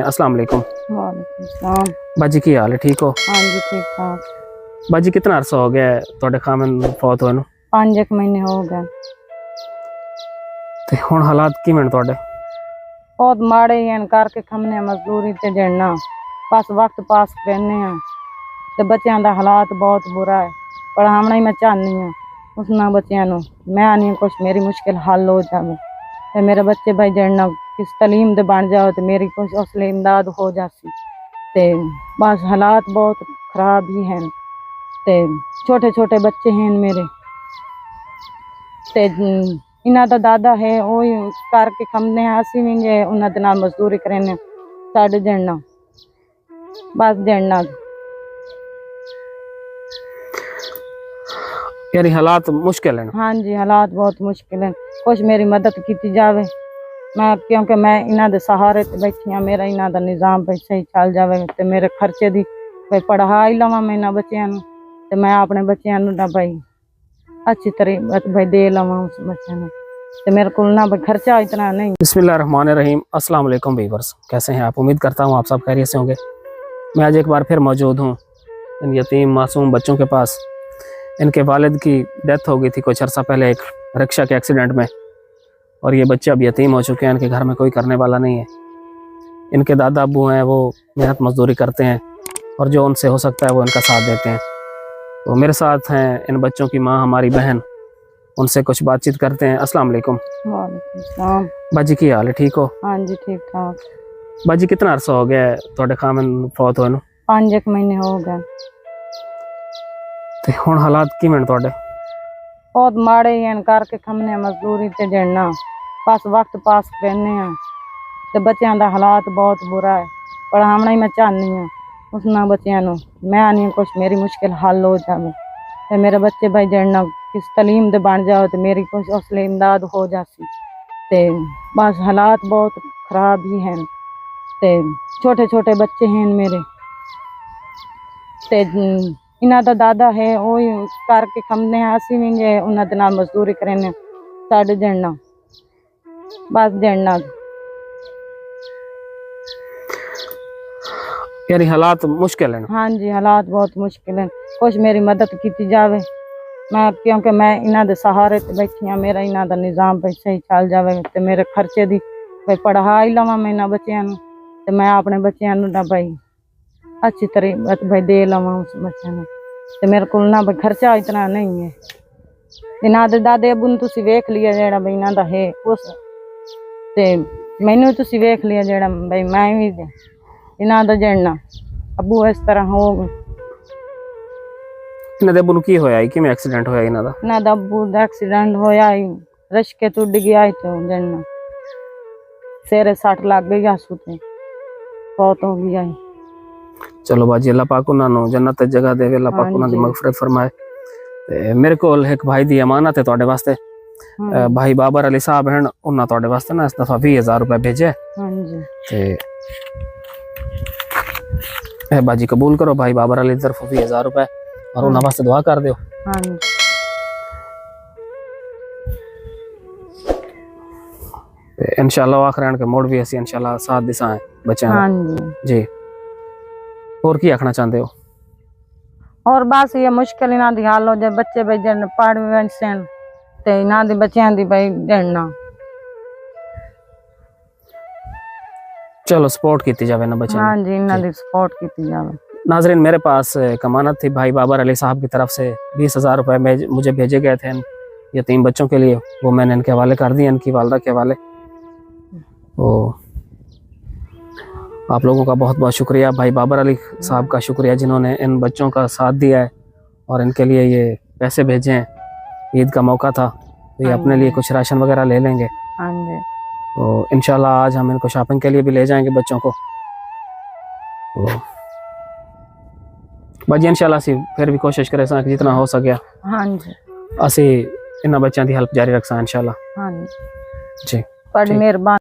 अस्सलाम वालेकुम। वालेकुम सलाम। बाजी की हाल है, ठीक हो? हाँ जी ठीक ठाक। बाजी कितना अरसा हो गया है ਤੁਹਾਡੇ ਖਾਮਨ ਫੌਤ ਹੋਏ ਨੂੰ? 5 ਮਹੀਨੇ ਹੋ ਗਏ। ਤੇ ਹੁਣ ਹਾਲਾਤ ਕਿਵੇਂ ਨੇ ਤੁਹਾਡੇ? ਬਹੁਤ ਮਾੜੇ ਹੀ ਹਨ, ਕਰਕੇ ਖਮਨੇ ਮਜ਼ਦੂਰੀ ਤੇ ਜੜਨਾ, ਬਸ ਵਕਤ ਪਾਸ ਕਰਨੇ ਆ ਤੇ ਬੱਚਿਆਂ ਦਾ ਹਾਲਾਤ ਬਹੁਤ ਬੁਰਾ ਹੈ। ਪੜ੍ਹਾਉਣਾ ਹੀ ਮੈਂ ਚਾਹਨੀ ਆ ਉਸਨਾਂ ਬੱਚਿਆਂ ਨੂੰ, ਮੈਂ ਨਹੀਂ ਕੁਛ ਮੇਰੀ ਮੁਸ਼ਕਿਲ ਹੱਲ ਹੋ ਜਾਵੇ ਤੇ ਮੇਰੇ ਬੱਚੇ ਭਾਈ ਜੜਨਾ ਕਿਸ ਤਾਲੀਮ ਦੇ ਬਣ ਜਾਓ ਤੇ ਮੇਰੀ ਕੁਛ ਉਸਲੇ ਇਮਦਾਦ ਹੋ ਜਾਸੀ। ਤੇ ਬਸ ਹਾਲਾਤ ਬਹੁਤ ਖਰਾਬ ਹੀ ਹਨ ਤੇ ਛੋਟੇ ਛੋਟੇ ਬੱਚੇ ਹਨ ਮੇਰੇ ਤੇ ਇਹਨਾਂ ਦਾ ਦਾਦਾ ਹੈ ਉਹ ਹੀ ਕਰਕੇ ਖੰਮਦੇ ਆ, ਅਸੀਂ ਵੀ ਜੇ ਉਹਨਾਂ ਦੇ ਨਾਲ ਮਜ਼ਦੂਰੀ ਕਰਨੇ ਸਾਡੇ ਜੜਨਾ ਬਸ ਜੜਨਾ। यानी हालात मुश्किल है ना? हाँ जी हालात बहुत मुश्किल हैं, कुछ मेरी मदद की जाए मैं, क्योंकि मैं इन्हों के सहारे ते बैठी हाँ, मेरा इन्हों का निज़ाम भाई सही चल जाए तो मेरे खर्चे की भाई पढ़ा ही लवां मैं इन्होंने बच्चों तो मैं अपने बच्चों ना भाई अच्छी तरह भाई दे लवां उस बच्चों तो मेरे को ना भाई खर्चा इतना नहीं। बिस्मिल्लाहिर्रहमानिर्रहीम। अस्सलाम वालेकुम व्यूअर्स, कैसे हैं आप? उम्मीद करता हूँ आप सब खैरियत से होंगे। मैं आज एक बार फिर मौजूद हूँ इन यतीम मासूम बच्चों के पास। इनके वालिद की डेथ हो गई थी कुछ अर्सा पहले एक रिक्शा के एक्सीडेंट में, और ये बच्चे अब यतीम हो चुके हैं, इनके घर में कोई करने वाला नहीं है। इनके दादा अब्बू हैं वो मेहनत मजदूरी करते हैं और जो उनसे हो सकता है वो इनका साथ देते हैं। तो मेरे साथ हैं इन बच्चों की माँ, हमारी बहन, उनसे कुछ बातचीत करते हैं। अस्सलाम वालेकुम। वालेकुम सलाम। बाजी की हाल है, ठीक हो? हाँ जी ठीक ठाक। बाजी कितना अरसा हो गया है ਤੁਹਾਡੇ ਖਾਮਨ ਫੌਤ ਹੋਏ ਨੂੰ? 5 ਮਹੀਨੇ ਹੋ ਗਏ। ਤੇ ਹੁਣ ਹਾਲਾਤ ਕਿਵੇਂ ਨੇ ਤੁਹਾਡੇ? बहुत माड़े ही हैं, करके खमने मजदूरी ते जड़ना, बस वक्त पास करने आ ते बच्चों का हालात बहुत बुरा है। पढ़ावना ही मैं चाहनी हाँ उन्होंने बच्चों को, मैं नहीं कुछ मेरी मुश्किल हल हो जाए तो मेरे बच्चे भाई जड़ना किस तालीम दे बन जाओ तो मेरी कुछ उसले इमदाद हो जासी। ते बस हालात बहुत खराब ही हैं ते छोटे छोटे बच्चे हैं मेरे ते इन्हों का दादा है वो ही करके खमने असी भी जे उन्होंने दे नाल मजदूरी करने साढ़े जड़ना बस जड़ना। यानी हालात मुश्किल है ना? हाँ जी हालात बहुत मुश्किल हैं, कुछ मेरी मदद की जाए मैं, क्योंकि मैं इन्हों के सहारे ते बैठी हाँ, मेरा इन्हों का निज़ाम भाई सही चल जाए तो मेरे खर्चे की भाई पढ़ा ही लवां मैं इन्होंने बच्चों तो मैं अपने बच्चों ना भाई अच्छी तरह भाई दे लवां उस बच्चों तो मेरे को ना भाई खर्चा इतना नहीं है। इन्हों के दादे अबू ने तुसी वेख लिया जेड़ा भाई इन्हों का है उस ते मैनू तुसी वेख लिया जेड़ा भाई मैं भी इन्हों का जड़ना अबू इस तरह हो गए। इन्हों दे अबू नूं की होया है? किवें एक्सीडेंट होया इन्हों दा? इन्हों दा अबू दा एक्सीडेंट होया ही रश्के टुट गया तो जड़ना सिरे सट लग गई आंसू ते बहुत हो गया ही। चलो बाजी अल्लाह पाक उन्होंने जन्नत दी जगह देवे, अल्लाह पाक उन्होंने मगफरत फरमाए। ते मेरे को एक भाई दी अमानत है तुहाडे वास्ते। भाई बाबर अली साहब हैं, उन्होंने तुहाडे वास्ते ना इस दफा 20,000 रुपए भेजे। हाँ जी ते ए बाजी कबूल करो भाई बाबर अली की तरफ 20,000 रुपए और उन्होंने वास्ते दुआ कर दियो। हाँ जी इंशाल्लाह आखिर के मोड़ भी ऐसी इंशाल्लाह साथ दिशा है बच्चे। हाँ जी जी और की आखना चाहते हो? और बस ये मुश्किल इन्हों की हल हो जाए, बच्चे भाई जन पढ़ वन ते इन्हों के बच्चों की भाई जड़ना चलो सपोर्ट की जाए ना बच्चे। हाँ जी इन्हों की सपोर्ट की जाए। नाजरीन मेरे पास एक अमानत थी भाई बाबर अली साहब की तरफ से 20,000 रुपए मुझे भेजे गए थे यतीम बच्चों के लिए, वो मैंने इनके हवाले कर दिए, इनकी वालदा के हवाले। तो आप लोगों का बहुत बहुत शुक्रिया, भाई बाबर अली साहब का शुक्रिया जिन्होंने इन बच्चों का साथ दिया है और इनके लिए ये पैसे भेजे हैं। ईद का मौका था तो ये अपने लिए कुछ राशन वगैरह ले लेंगे। हाँ जी तो इंशाल्लाह आज हम इनको शॉपिंग के लिए भी ले जाएंगे बच्चों को। तो बाजी इंशाल्लाह असी फिर भी कोशिश करें कि जितना हो सके हाँ जी असी इन्होंने बच्चों की हेल्प जारी रखसा इंशाल्लाह। हाँ जी बड़ी मेहरबानी।